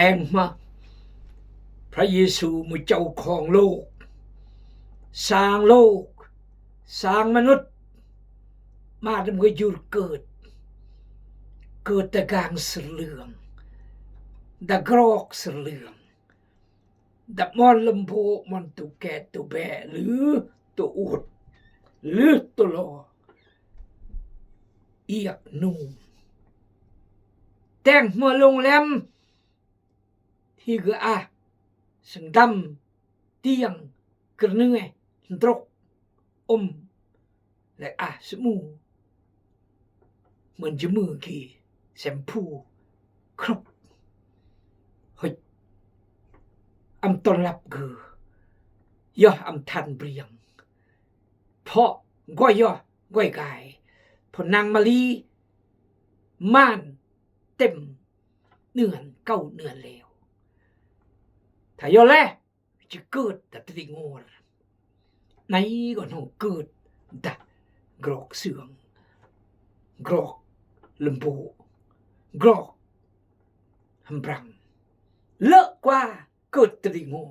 แต่งมาพระเยซูมือเจ้าของโลกสร้างโลกสร้างมนุษย์มาดำก็หยุดเกิดแต่กลางสเหลืองดะกรอกสเหลืองดับมอนลำโพมันตัวแก่ตัวแบะหรือตัวอุดหรือตัวลอเอียกนูแต่งมาลงแรมที่ก็สังดำเตียงกระเนื่อยตรกและสมูเหมือนจะมือกี่แชมพูครบเฮ้ยอำต้อนรับคือย่ออำทันเปรียงเพราะก้อยย่อก้อยกายพอนางมาลีม่านเต็มเนือนเก้าเนือนแล้วถ้าย่อแลจะเกิดแต่ติงอในก่อนห้องเกิดดักรอกเสืองกรอกลำโพกรอกหำบรังเลอะกว่าเกิดตริงอ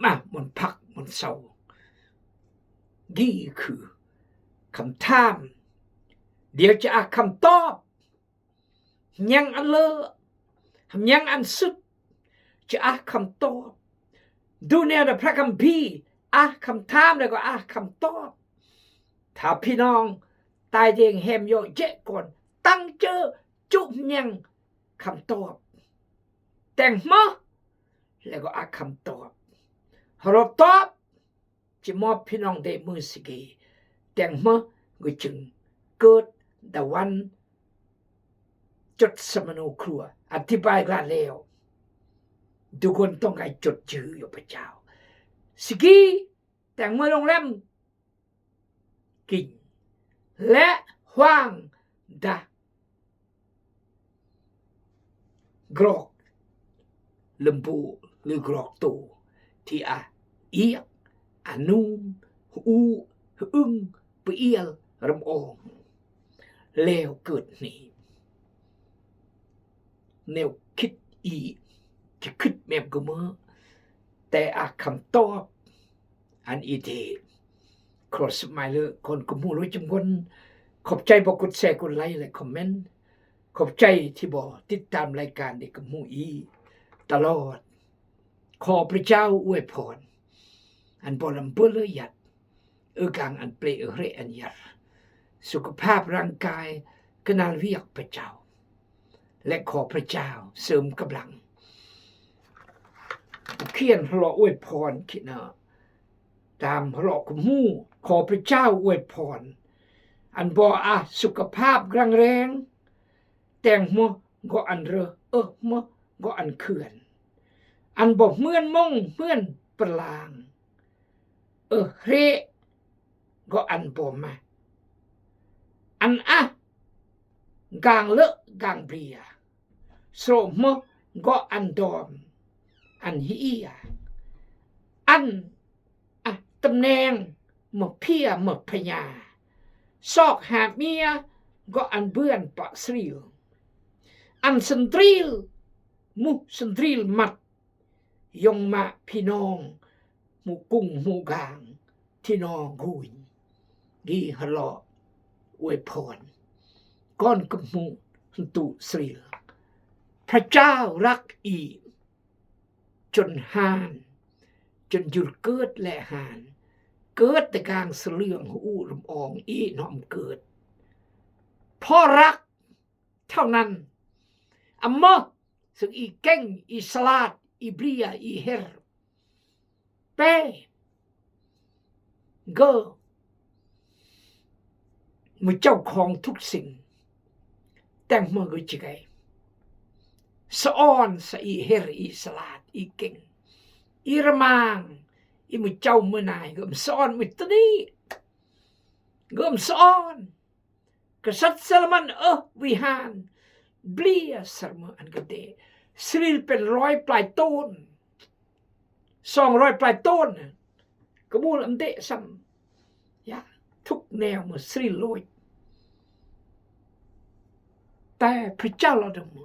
มามันพักมันเศร้านี่คือคำถามเดี๋ยวจะคำตอบยังอันเลอะยังอันสุดจะคำตอบดูแนวพระคัมภีร์คำถามแล้วก็คำตอบถ้าพี่น้องตายเองแฮมโยเจ๊ก่อนตั้งเจอจุบยังคำตอบแต่งมาแล้วก็คำตอบเราตอบจะมอบพี่น้องได้มือสิกีแต่งมาก็จึงเกิดแต่วันจดสมโนครัวอธิบายกันแล้วทุกคนต้องให้จดชื่ออยู่พระเจ้าสิกีแต่งมาลงแรมกินและว่างดากรอกลำปูหรือกรอกโตที่เอียกนูมอึ้งเปรียลรำองแล้วเกิดนี้แนวคิดจะคิดแมบก็มือแต่คำตอบอันอีเดครอสไมเลอร์คนกุมูรู้จำคนขอบใจบอกกดแชร์กดไลค์และคอมเมนต์ขอบใจที่บอกติดตามรายการเด็กกับมูตลอดขอพระเจ้าอวยพรอันบอลำเบลยัดกลางอันเปลเรอันยัดสุขภาพร่างกายกนาลเวียกพระเจ้าและขอพระเจ้าเสริมกำลังเขียนหล่ออวยพรคิดนะตามหล่อกุมูขอพระเจ้าอวยพรอันบ่สุขภาพแรงแรงแต่งมก็อันเรมก็อันเขื่อนอันบอกเมื่อนมงเมื่อนปลางเรก็อันบ่มาอันกางเลอะกางเบียโสมก็อันดอมอันเฮียอันตำแหน่งหมกเพียหมกพญาซอกหาเมียก็อันเบื่อนปะสรีลอันสันตรีลมุสันตรีลมัดยงมาพี่น้องหมู่กุ้งหมู่กางที่น้องกุยดีฮลออวยพรก้อนกับมูตุสรีลพระเจ้ารักจนหานจนหยุดเกิดและหานเกิดแต่กลางเสลืองลำอองน้อมเกิดพ่อรักเท่านั้นสึกเก่งสลาดเบรียเฮรเป้เกอมือเจ้าของทุกสิ่งแต่งมือก็จะไงสะอ้อนสะเฮรสลาดเก่งระมางมือเจ้ามือนายก็สะอ้อนมือตนี้ก็สะอ้อนกษัตริย์ซาลมันวิหารเบลียสรมอันกเดสรีลเป็น100 ปลายต้น200 ปลายต้นก็มูลอันเดซ้ำทุกแนวมือสรีลอยแต่พระเจ้าเราดม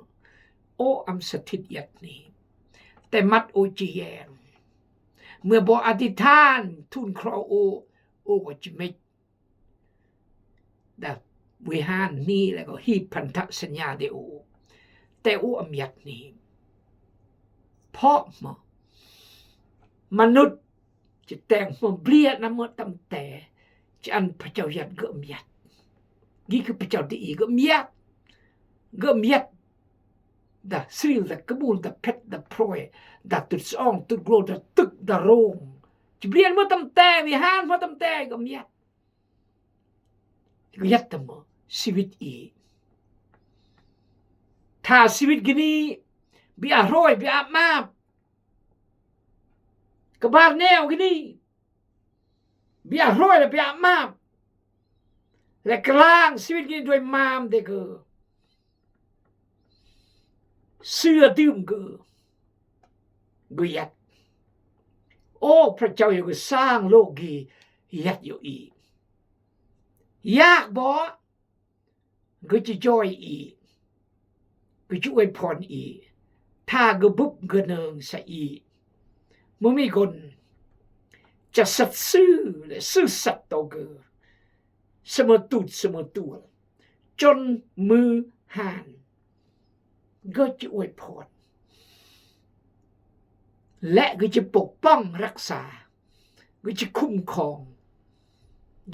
อัมสถิตยัดนี้แต่มัดโอจีแยงเมื่อบอกอธิษฐานทุนครอโอก็จะไม่ดับวิหารนี้แล้วก็ฮีพันธสัญญาเดโอแต่อัมยัดนี้เพราะมนุษย์จะแต่งมาเบียดน้ำมันตั้งแต่จันพระเจ้ายัดก็มียัดนี่คือพระเจ้าที่อีกก็มียัดดาสิลดากระบูลดาเพชรดาพรอยดาตุดซ่องตุดโกรดาตึกดาโรงจะเบียดมาตั้งแต่วิหารมาตั้งแต่ก็มียัดก็ยัดตั้งมาชีวิตอีถ้าชีวิตกนี้บีอร่อยบีอาบมาก็บาดแนวกนี้บีอร่อยแล้วบีอาบมาและกลางชีวิตนี้ด้วยมามเด็กเสื้อดื่มก็ยัดโอ้พระเจ้าอยากสร้างโลกนี้ยัดอยู่อียากบ่ก็จะจอยอีก็จะอวยพรอีถ้าก็บุบก็เนิงใส่อีเมื่อมีคนจะสัตย์ซื่อและซื่อสัตย์ต่อกันเสมอตัวจนมือห่านก็จะอวยพรและก็จะปกป้องรักษาก็จะคุ้มครอง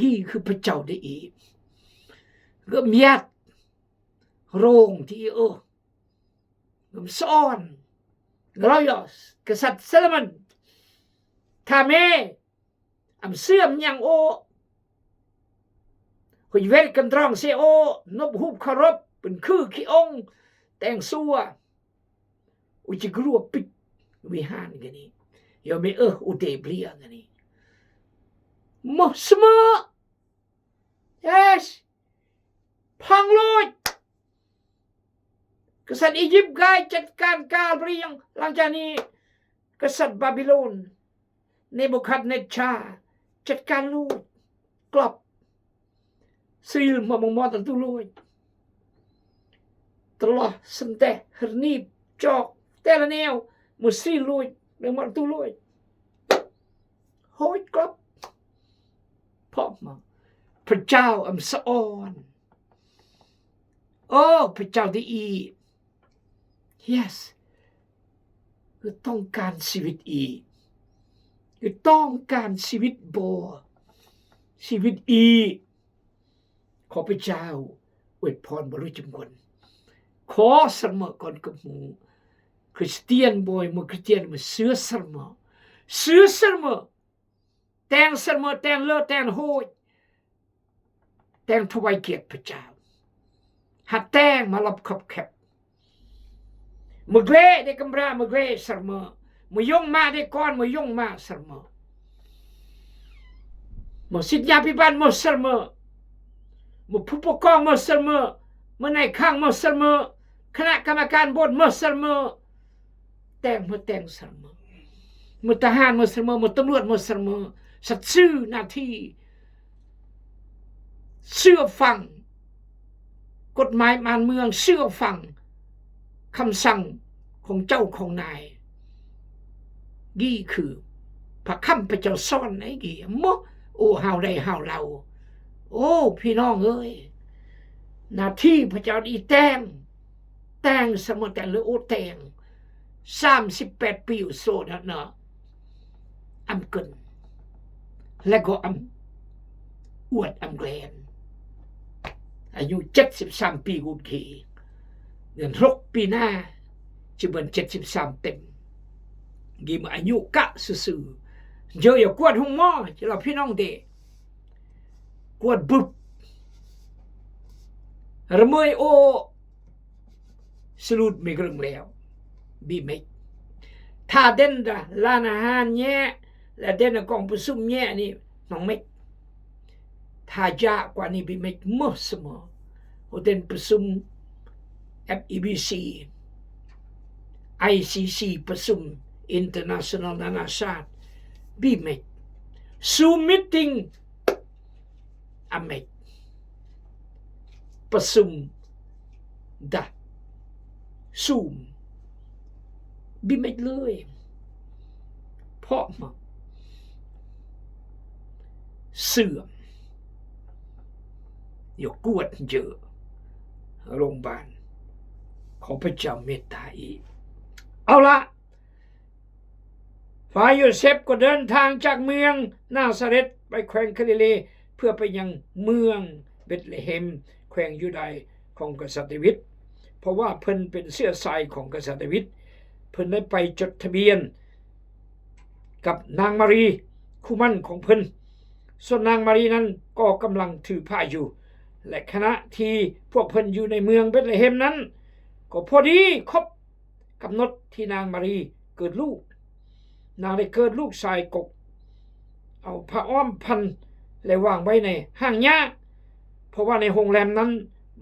นี่คือพระเจ้าได้อีกก็มียัดโรงที่ก็ซ่อนเราอยู่กษัตริย์โซโลมอนถ้าแม่เสื่อมยังคุยเวรกันตรองเสียนบหุบคารบเป็นคือขี้องแต่งซัวจะกลัวปิดวิหารกันนี่ยอมไม่อุเทเบลียกันนี่มอสมอ yes พังลอยกษัตริย์อียิปต์กายจัดการกาลเรียงหลังจากนี้กษัตริย์บาบิโลนเนบูคัดเนชาจัดการลูกกลับซีลมามองตัวลูกตลอดสันเตะฮร์นีจอกแต่ละแนวมุสีลูกเรื่องมันตัวลูกโหยกลับพ่อมาพระเจ้าสะอ่อนพระเจ้าดีyes คือต้องการชีวิตคือต้องการชีวิตชีวิตขอพระเจ้าอวยพรบริจมคนขอสมอก่อนกับหมูคริสเตียนบอยมือคริสเตียนมือเสือสมอแต่งสมอแต่งเลิศแต่งโหยแต่งถวายเกียรติพระเจ้าหัดแต่งมาลับขับแคบมือเกล้ได้กำรามือเกล้สมอมือยงมาได้ก้อนมือยงมาสมอมือสิทธยาพิบันมือสมอมือผู้ปกครองมือสมอมือในข้างมือสมอคณะกรรมการบอร์ดมือสมอแต่งสมอมือทหารมือสมอมือตำรวจมือสมอสัตย์ซื่อหน้าที่เชื่อฟังกฎหมายบ้านเมืองเชื่อฟังคำสั่งของเจ้าของนายนี่คือพระคำพระเจ้าซ่อนไอ้กี่มะเฮาได้เฮาเราพี่น้องเอ้ยหน้าที่พระเจ้าดีแต่งสมแต่งหรือแต่ง38 ปีโซนะเนาะเกินและก็อวดแกลนอายุ73 ปีกุดขีเดือน6 ปีหน้าจะเป็น73 เต็มกี่มาอายุกะซื่อเยอะอย่ากวดห้องหม้อจะเราพี่น้องเด็กกวดบุบระเมยสรุปไม่กลงแล้วบีไม่ถ้าเด่นละร้านอาหารแย่และเด่นกองประชุมแย่นี่น้องไม่ถ้ายากกว่านี้บีไม่เมื่อเสมอเด่นประชุม FEBC ICC ประชุม International นานาชาติบีไม่ซูมมิติ้งไม่ประชุมซูม บิไม่เลยเพราะมันเสื่อมอย่ากวดเยอะโรงพยาบาลขอพระเจ้าเมตตาอีกเอาละฝ่ายโยเซฟก็เดินทางจากเมืองนาซาเรตไปแคว้นกาลิลีเพื่อไปยังเมืองเบธเลเฮมแคว้นยูดาห์ของกษัตริย์ดาวิดเพราะว่าเพิ่นเป็นเชื้อสายของกษัตริย์ดาวิดเพิ่นได้ไปจดทะเบียนกับนางมารีคู่มั่นของเพิ่นส่วนนางมารีนั้นก็กำลังถือผ้าอยู่และขณะที่พวกเพิ่นอยู่ในเมืองเบธเลเฮมนั้นก็พอดีครบกำหนดที่นางมารีเกิดลูกนางได้เกิดลูกชายกบเอาผ้าอ้อมพันและวางไว้ในห้างหญ้าเพราะว่าในโรงแรมนั้น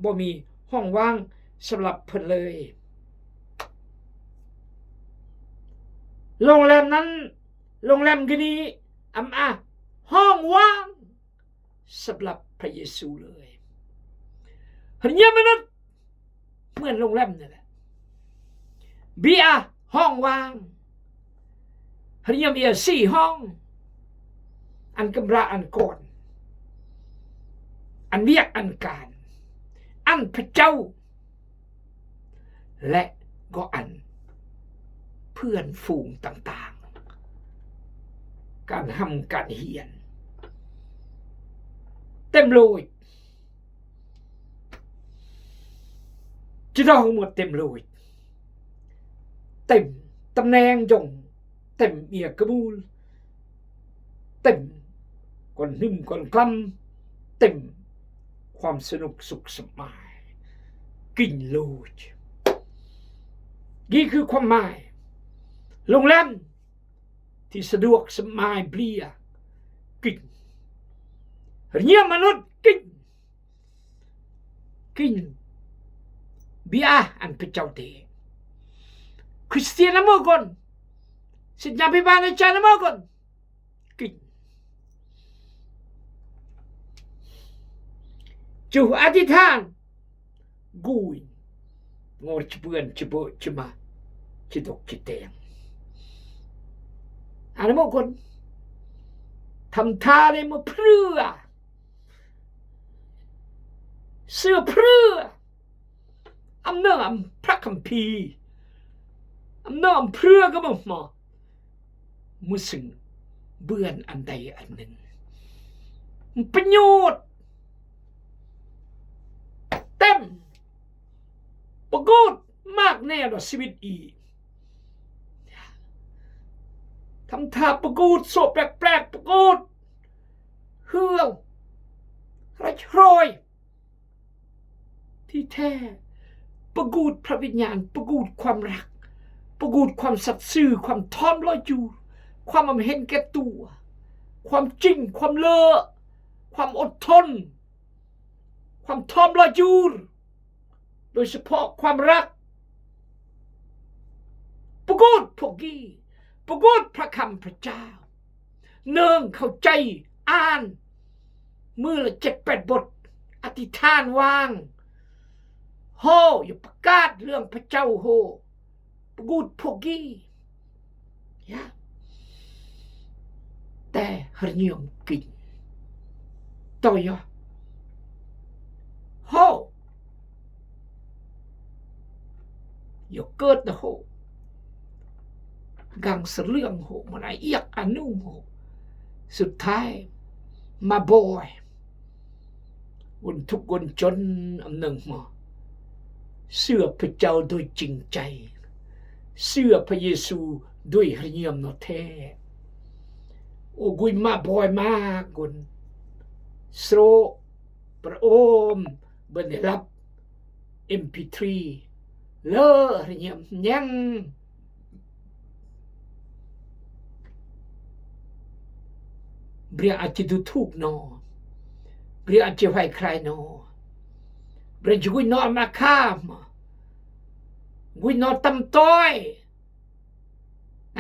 บ่มีห้องว่างสำหรับเพิ่นเลยโรงแรมนั้นโรงแรมก็นี้ห้องว่างสำหรับพระเยซูเลยเห็นยังไหมนั้นเหมือนโรงแรมนี่แหละเบียร์ห้องว่างเห็นยังเบียร์4 ห้องอันกำราอันก่อนอันเวียกอันการอันพระเจ้าและก็อันเพื่อนฝูงต่างๆการทำการเฮียนเต็มเลยจะต้องหมดเต็มเลยเต็มตำแหน่งยงเต็มเมียกระบูลเต็มก่อนนึ่มก่อนคลำเต็มความสนุกสุขสบายกินโลดนี่คือความหมายโรงแรมที่สะดวกสบายเปลี่ยกินเรียมนุษย์กินเบียอันพระเจ้าเตคริสเตียนละมื่อก่อนสิทธิ์ยาพิบาลในใจละมื่อก่อนกินจูอธิษฐานกุยงอจะเปื่อนจะเบจะมาจะตกจะแตงอันนั้นมื่อก่อนทำท่าเลยมาเพื่อเสื้อเพื่ออำนาจพระคัมภีร์อำนาจเพื่อก็มามุสิงเบื่อนอันใดอันหนึ่งประโยชน์เต็มประกอบมากแน่ต่อชีวิตอีกทำท่าประกอบโสแปลกๆประกอบเฮืองระชรอยที่แท้ประกอบพระวิญญาณประกอบความรักประกอบความสัตย์ซื่อความทอมลอยอยู่ความเห็นแก่ตัวความจริงความเลอความอดทนความทอมลอยอยู่โดยเฉพาะความรักประกอบพวกนี้ประกอบพระคำพระเจ้าเนื่องเข้าใจอ่านมือละ7-8 บทอธิษฐานวางโหอย่าประกาศเรื่องพระเจ้าโหประกอบพวกนี้แต่หรนิยมกินต่อยโหอย่าเกิดนะโหกังสเรื่องโหมันไอเอียกอนุโหสุดท้ายมาบ่อยวันทุกคนจนอันหนึ่งมาเชื่อพระเจ้าโดยจริงใจเชื่อพระเยซูด้วยหรนิยมนแท้โอ้กุยมาบ่อยมากกุนโซประโอมเบนรับ MP3 เลอหรนิยมยังเบียอาจจะดูถูกนอเบียอาจจะไว้ใครนอเบียจะกุยนอนมาข้ามกุยนอนตำต้อยไหน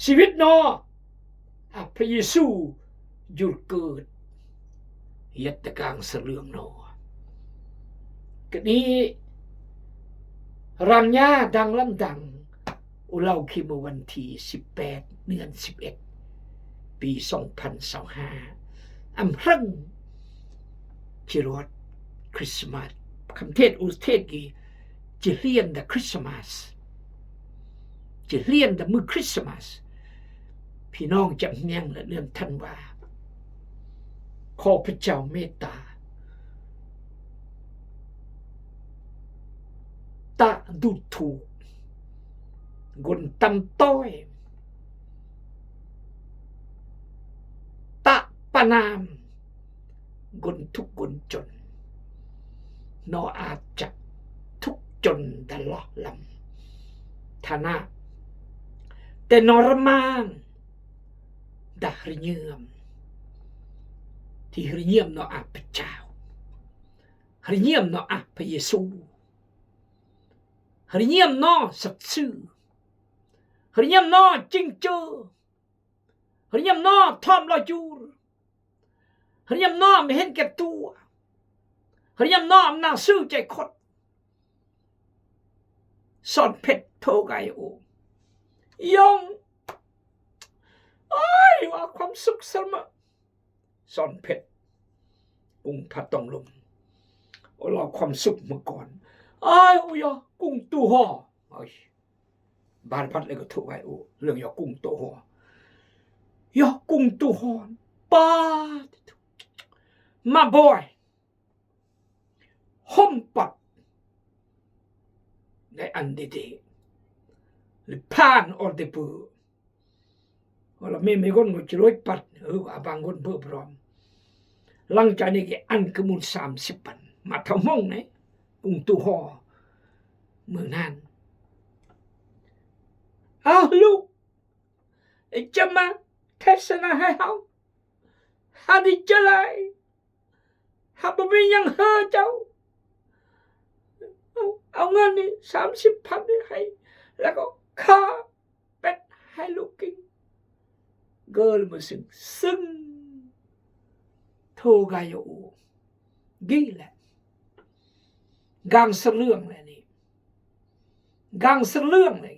ชีวิตนอพระเยซูหยุดเกิดเหยียดตะกางเสลืองนอก็นี้ รัญญาดังลำดังอุเราคิดเมื่อวันที่18เดือน11ปี2025อำเภอจิรวดคริสต์มาสคำเทศอุเทศกีจะเลียนแต่คริสต์มาสจะเลียนแต่มือคริสต์มาสพี่น้องจำเนียงและเรื่องท่านว่าขอพระเจ้าเมตตาตาดูถูกกนตำต้อยตะปนามกนทุกกนจนนออาจจะทุกจนตลอดลำฐานะแต่นรมานดาหริเยี่ยมที่หริเยี่ยมนออาพระเจ้าหริเยี่ยมนออาพระเยซูหริเยี่ยมนอสัตย์ซื่อหริเยี่ยมนอจริงเจอหริเยี่ยมนอทอมลอยจูรหริเยี่ยมนอไม่เห็นแก่ตัวหริเยี่ยมนออำนาจซื่อใจคดสอนเพชรโทไกโอยงว่าความสุขเสมอสอนเพชรกุ้งผัดตองลมเราความสุขเมื่อก่อนกุ้งตู้ห่อบานพัดเลยก็ถูกไว้เรื่องกุ้งตู้ห่อกุ้งตู้ห่อป้ามาบ่อยห่มปัดในอันดีๆหรือผ่านออเดปูเราไม่คนก็จะรวยปัดบางคนเพิ่มพร้อมหลังจากนี้ก็อันกมูล30 ปันมาทำมงไหนกุ้งตู้ห่อเมืองนั้นลูกจะมาเทศนาให้เขาหาดิจะไรหาบ่มียังเฮอเจ้าเอาเงินนี่30 พันให้แล้วก็ค่าเป็ดให้ลูกกินเกิดมาซึ่งโทกายโอกี่แหละกังสเรื่องเลยนี่กังสเรื่องเลย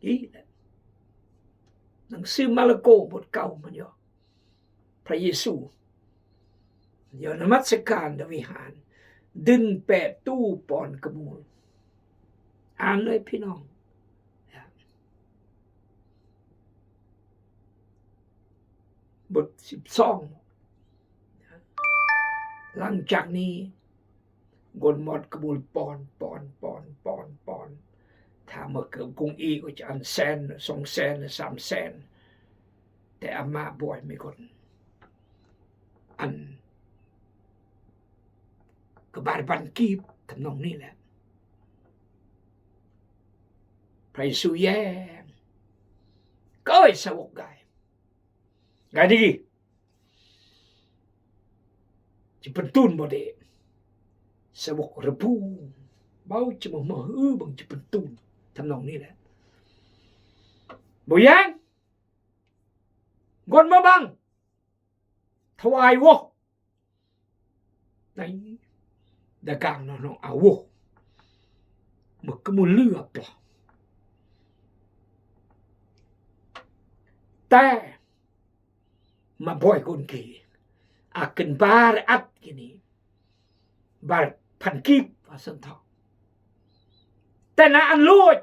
กี่แหละหนังสือมาระโกบทเก่ามันอยู่พระเยซูอยู่นมัสการในวิหารดึงแปะตู้ปอนกระมูลอ่านเลยพี่น้องบท12หลังจากนี้กนหมดกระมูลปอนถ้าเมื่อเกิดกรุงอีก็จะ100,000 200,000 300,000แต่อามาบ่อยไม่คนอันก็บาทพันกีบทำนองนี้แหละพระเยซูแย่ก็ไอ้สาวกไงดีจะเป็นตุนบ่เดสาวกระพูเบาจะมาบังจะเป็นตุนทำนองนี้แหละบ่ยังกดมาบังถวายวะในดากางน้องเอาวะมึกก็มุเลือบล่ะแต่มาบ่อยคนกี่อากินบาร์อัดกินี่บาร์พันกีบว่าสันทอแต่น่าอันลุย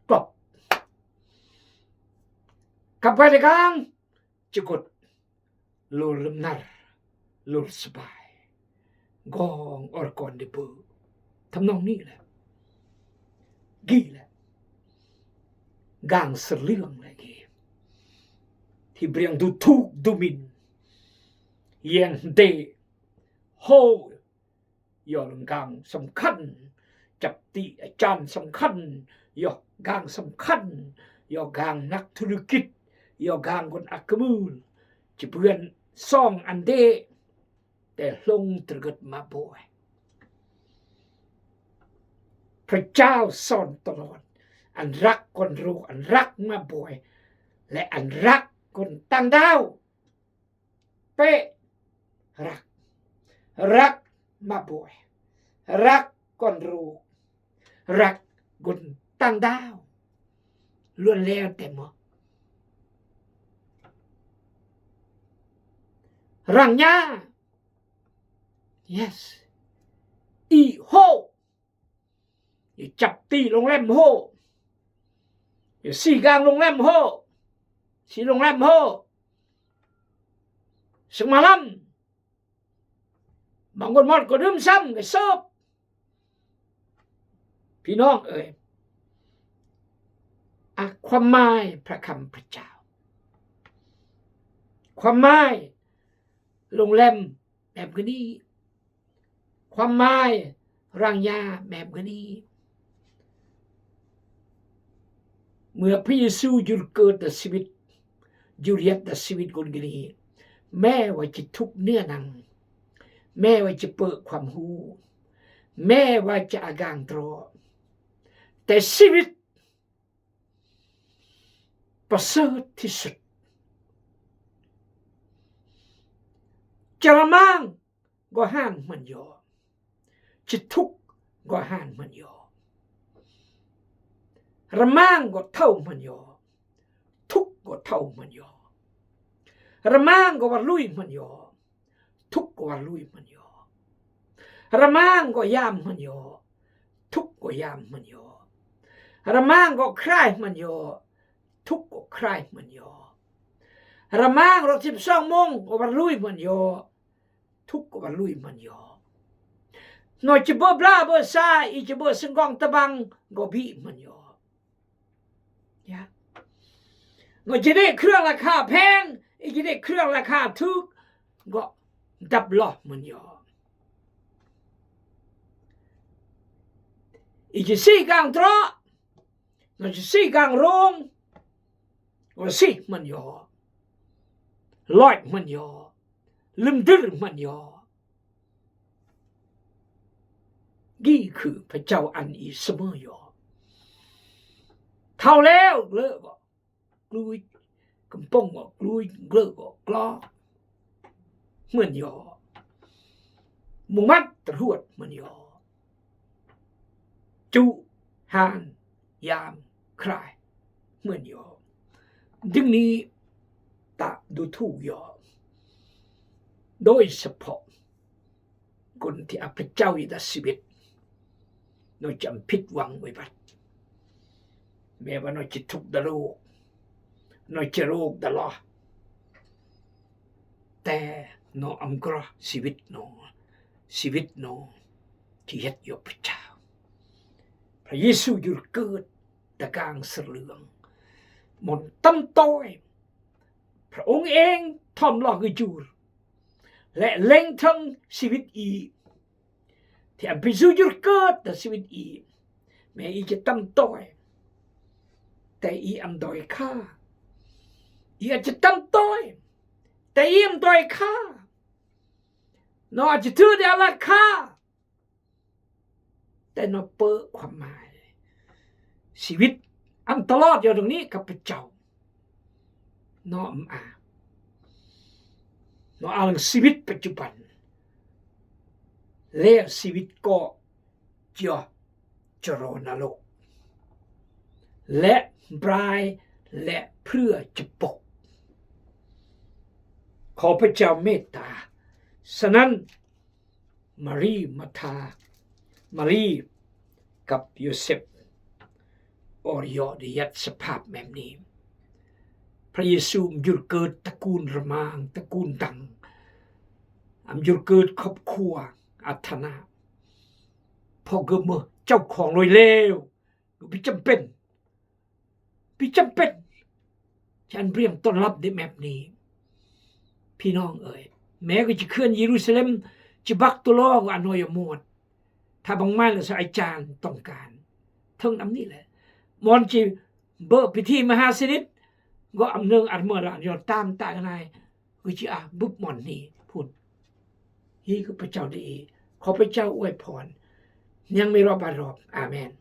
กบกับไปในกลางจะกดลูลมนาร์ลูลสบายกองอร์กอนเดบูทำนองนี้แหละกี่แหละกางสเรื่องเลยกี่ที่เบียงดูทุกดูมินเยียงเดโฮยอลกางสำคัญจับตีอาจารย์สำคัญยอกางสำคัญยอกางนักธุรกิจยอกางคนอักมูลจะเพื่อนซ่องอันเดแต่ลงตรึกมาบ่อยพระเจ้าสอนตลอดอันรักคนรู้อันรักมาบ่อยและอันรักคนต่างดาวเป๊ะรัก รักมาป่วยรักก่อนรู้รักกุนตั้งดาวล้วนแล้วแต่หมอรังยา yes อีโฮอย่าจับตีโรงแรมโฮอย่าสี่กลางโรงแรมโฮสี่โรงแรมโฮsemalam บางคนหมดก็ดื่มซ้ำก็ซบพี่น้องเอ่ยความหมายพระคำพระเจ้าความหมายโรงแรมแบบนี้ความหมายรังยาแบบนี้เมื่อพระเยซูหยุดเกิดในชีวิตหยุดเรียนในชีวิตคนนี้แม้ว่าจะทุกเนื้อหนังแม้ว่าจะเปิดความหูแม้ว่าจะอาการตรอแต่ชีวิตประเสริฐที่สุดจะละมั่งก็ห้านมันยอจะทุกข์ก็ห้านมันยอละมั่งก็เท่ามันยอทุกข์ก็เท่ามันยอละมั่งก็ว่าลุยมันยอทุกข์ก็ว่าลุยมันยอละมั่งก็ยามมันยอทุกข์ก็ยามมันยอละมั่งก็คลายมันยอทุกข์ก็คลายมันยอละมั่งรถ12 โมงก็ว่าลุยมันยอทุกข์ก็ว่าลุยมันยอหน่อยจะเบอร์บลาเบอร์ซาอีจะเบอร์สังกองตะบังก็บีมันยอหน่อยจะได้เครื่องราคาแพงอีจะได้เครื่องราคาถูกก็ดับล้อมันยออีจะสี่กลางตรอหน่อยจะสี่กลางโรงก็สี่มันยอลอยมันยอลืมดื้อมันยอนี่คือพระเจ้าอันอีเสมอยอเท่าแล้วเลิกก็กลุยกำปงก็กลุยเลิกก็กลอเหมือนยอหมู่มัดตรวจเหมือนยอจุหานยามคลายเหมือนยอดึงนี้ตะดูถูกยอโดยเฉพาะคนที่พระเจ้าอยู่ในชีวิตเราจำผิดหวังไว้บัดแม้ว่าเราจะทุกข์ดโรคเราจะโรคตลอดแต่เราอำกรอชีวิตเราที่เฮ็ดอยู่พระเจ้าพระเยซูหยุดเกิดตะกางเสลืองหมดตั้มต้อยพระองค์เองทอมลอกจูรและเล็งทั้งชีวิตอีที่พระเยซูหยุดเกิดแต่ชีวิตอีแม้อีจะตั้มต้อยแต่อีอำดอยค่าอีอาจจะตั้มต้อยแต่อีอำดอยค่าเราอาจจะถือได้ละค่าแต่เราเปิดความหมายชีวิตอันตลอดอยู่ตรงนี้กับพระเจ้าน้อมเราเอาชีวิตปัจจุบันและชีวิตก็จะรอนรกและบรายและเพื่อจะปกขอพระเจ้าเมตตาฉะนั้นมารีกับโยเซฟอริยอได้ยัดสภาพแบบนี้พระเยซูหยุดเกิดตระกูลระมางตระกูลดังหยุดเกิดครอบครัวอัธนาพอเกิดมาเจ้าของรวยเลวพี่จำเป็นฉันเรียมต้อนรับในแบบนี้พี่น้องเอ๋ยแม้ก็จะเคลื่อนเยรูซาเล็มจะบักตัวล้อกับอนอยมดถ้าบางไม่ละสอาจารย์ต้องการทั้งน้ำนี่แหละมอนจีเบอร์พิธีมหาสนิทก็อำเนิงอันเมื่อละยอดตามตายนายวิจิอาบุบมอนนี่พูดนี่คือพระเจ้าดีขอพระเจ้าอวยพรยังไม่รอบอาเมน